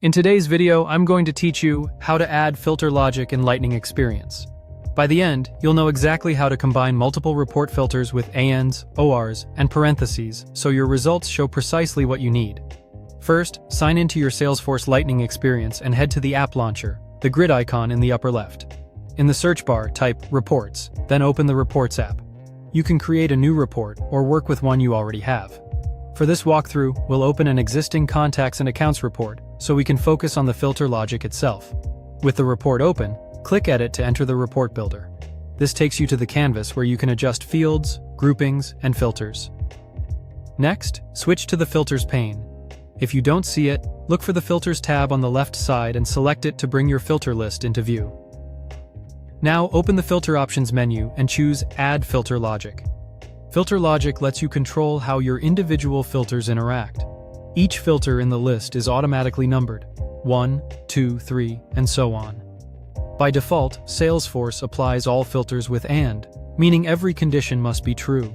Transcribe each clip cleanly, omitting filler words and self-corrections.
In today's video, I'm going to teach you how to add filter logic in Lightning Experience. By the end, you'll know exactly how to combine multiple report filters with ANDs, ORs, and parentheses so your results show precisely what you need. First, sign into your Salesforce Lightning Experience and head to the app launcher, the grid icon in the upper left. In the search bar, type Reports, then open the Reports app. You can create a new report or work with one you already have. For this walkthrough, we'll open an existing contacts and accounts report so we can focus on the filter logic itself. With the report open, click Edit to enter the report builder. This takes you to the canvas where you can adjust fields, groupings, and filters. Next, switch to the Filters pane. If you don't see it, look for the Filters tab on the left side and select it to bring your filter list into view. Now open the Filter Options menu and choose Add Filter Logic. Filter logic lets you control how your individual filters interact. Each filter in the list is automatically numbered, 1, 2, 3, and so on. By default, Salesforce applies all filters with AND, meaning every condition must be true.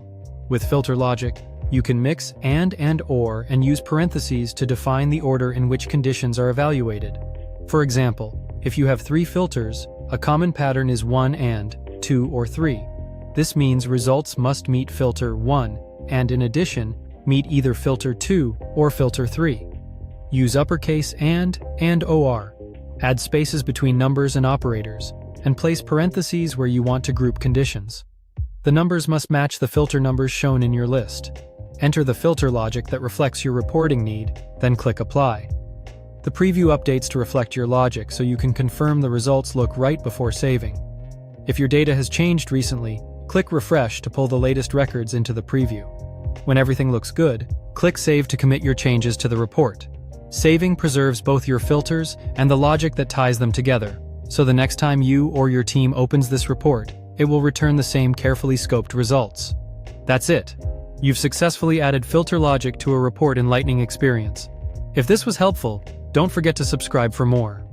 With filter logic, you can mix and or and use parentheses to define the order in which conditions are evaluated. For example, if you have 3 filters, a common pattern is 1 and, 2 or 3. This means results must meet filter 1, and in addition, meet either filter 2 or filter 3. Use uppercase and OR. Add spaces between numbers and operators, and place parentheses where you want to group conditions. The numbers must match the filter numbers shown in your list. Enter the filter logic that reflects your reporting need, then click Apply. The preview updates to reflect your logic so you can confirm the results look right before saving. If your data has changed recently, click Refresh to pull the latest records into the preview. When everything looks good, click Save to commit your changes to the report. Saving preserves both your filters and the logic that ties them together, so the next time you or your team opens this report, it will return the same carefully scoped results. That's it. You've successfully added filter logic to a report in Lightning Experience. If this was helpful, don't forget to subscribe for more.